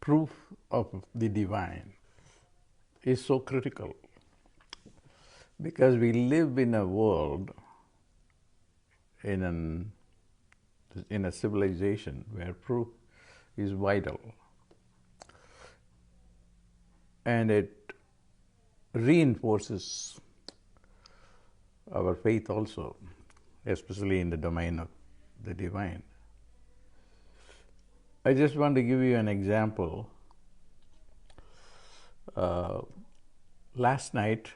proof of the divine is so critical, because we live in a world, in a civilization where proof is vital, and it reinforces our faith also, especially in the domain of the divine. I just want to give you an example. Last night,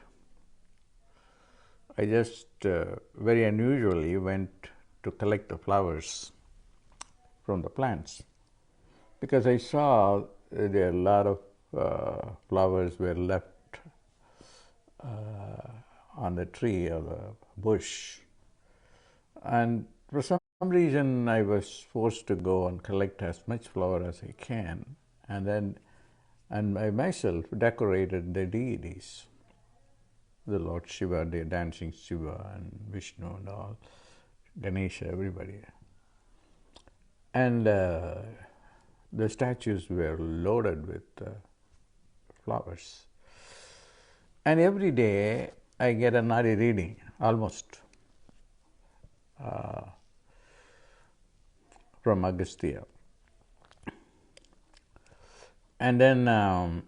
I just very unusually went to collect the flowers from the plants, because I saw there are a lot of flowers were left on the tree or the bush, and for some reason I was forced to go and collect as much flower as I can, and I myself decorated the deities, the Lord Shiva, the dancing Shiva, and Vishnu and all, Ganesha, everybody. And the statues were loaded with flowers. And every day I get a Nadi reading, almost, from Agastya. And then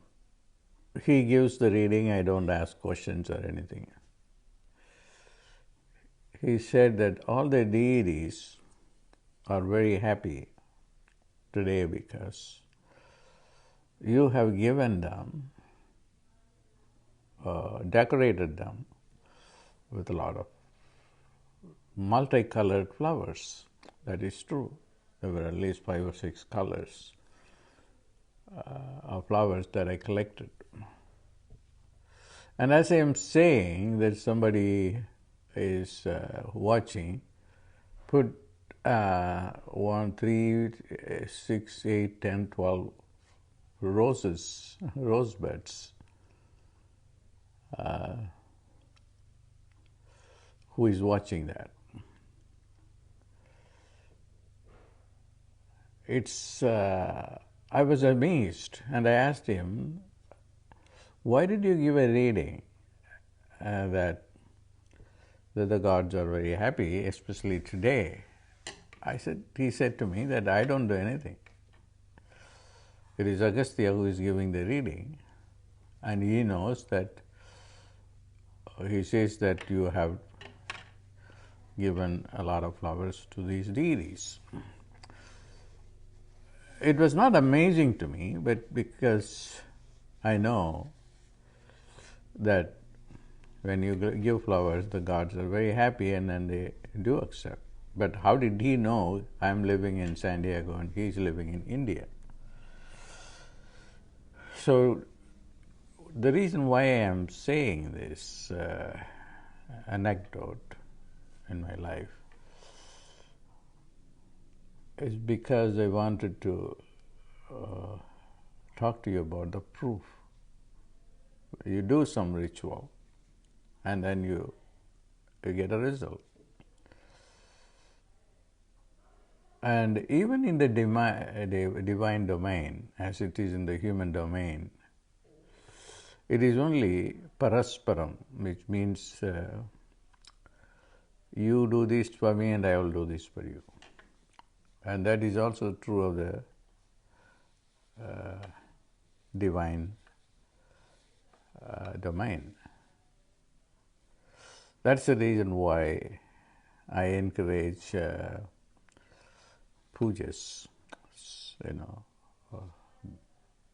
he gives the reading. I don't ask questions or anything. He said that all the deities are very happy today because you have given them, decorated them with a lot of multicolored flowers. That is true. There were at least 5 or 6 colors of flowers that I collected. And as I am saying that somebody is watching, put 1, 3, 6, 8, 10, 12 roses, rose buds. Who is watching that? I was amazed, and I asked him, why did you give a reading that the gods are very happy, especially today? He said to me that I don't do anything. It is Agastya who is giving the reading, and he knows that, he says that you have given a lot of flowers to these deities. It was not amazing to me, but because I know that when you give flowers, the gods are very happy and then they do accept. But how did he know I'm living in San Diego and he's living in India? So the reason why I am saying this anecdote in my life is because I wanted to talk to you about the proof. You do some ritual and then you get a result. And even in the divine domain, as it is in the human domain, it is only Parasparam, which means you do this for me and I will do this for you. And that is also true of the divine domain. That's the reason why I encourage Poojas,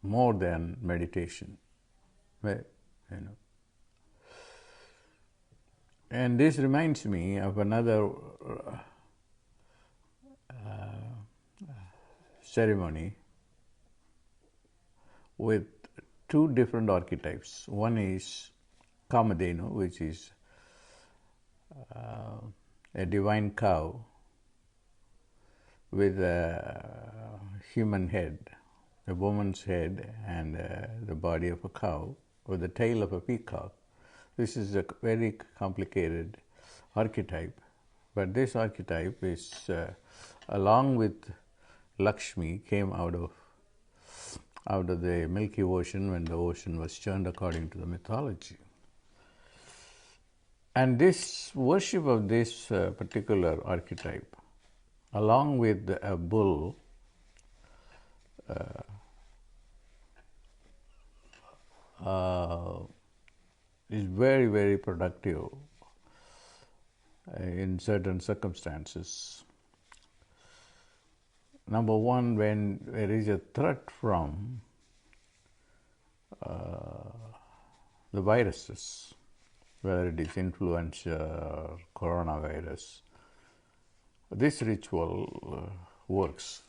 more than meditation. And this reminds me of another ceremony with 2 different archetypes. One is Kamadhenu, which is a divine cow with a human head, a woman's head, and the body of a cow, with the tail of a peacock. This is a very complicated archetype, but this archetype is, along with Lakshmi, came out of out of the Milky Ocean when the ocean was churned according to the mythology. And this worship of this particular archetype, along with a bull, is very, very productive in certain circumstances. Number one, when there is a threat from the viruses, whether it is influenza or coronavirus, this ritual works.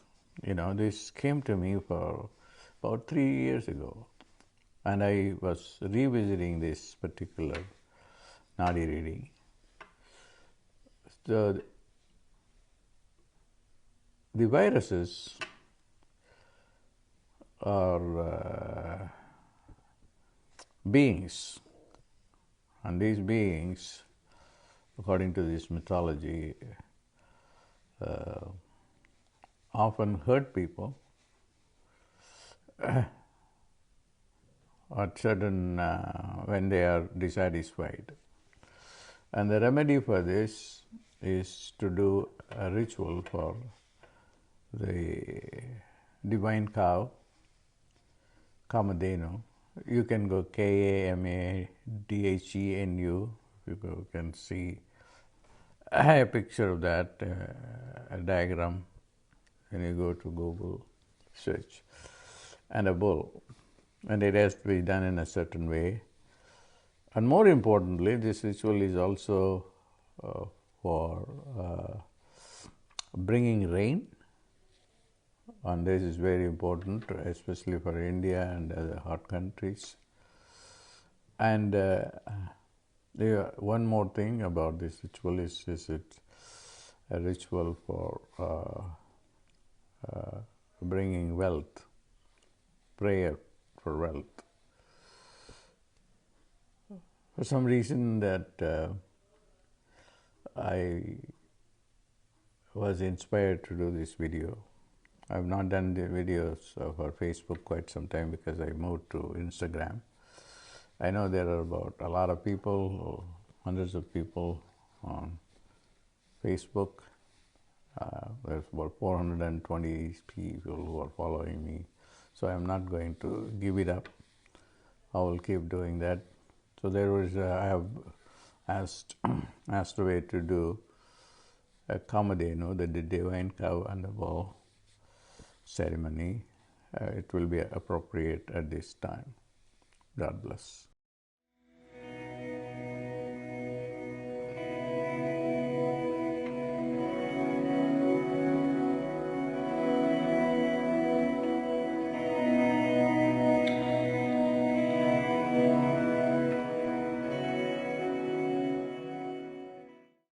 This came to me for about 3 years ago, and I was revisiting this particular Nadi reading. The viruses are beings, and these beings, according to this mythology, often hurt people at certain when they are dissatisfied. And the remedy for this is to do a ritual for the divine cow, Kamadhenu. You can go Kamadhenu. You can see a picture of that, a diagram, when you go to Google search, and a bull. And it has to be done in a certain way. And more importantly, this ritual is also for bringing rain. And this is very important, especially for India and other hot countries. And one more thing about this ritual is it a ritual for bringing wealth, prayer for wealth. For some reason that I was inspired to do this video. I have not done the videos for Facebook quite some time because I moved to Instagram. I know there are about a lot of people, hundreds of people on Facebook. There's about 420 people who are following me. So I'm not going to give it up. I will keep doing that. So I have asked away to do a Kamadhenu, the divine cow and the bull ceremony. It will be appropriate at this time. God bless.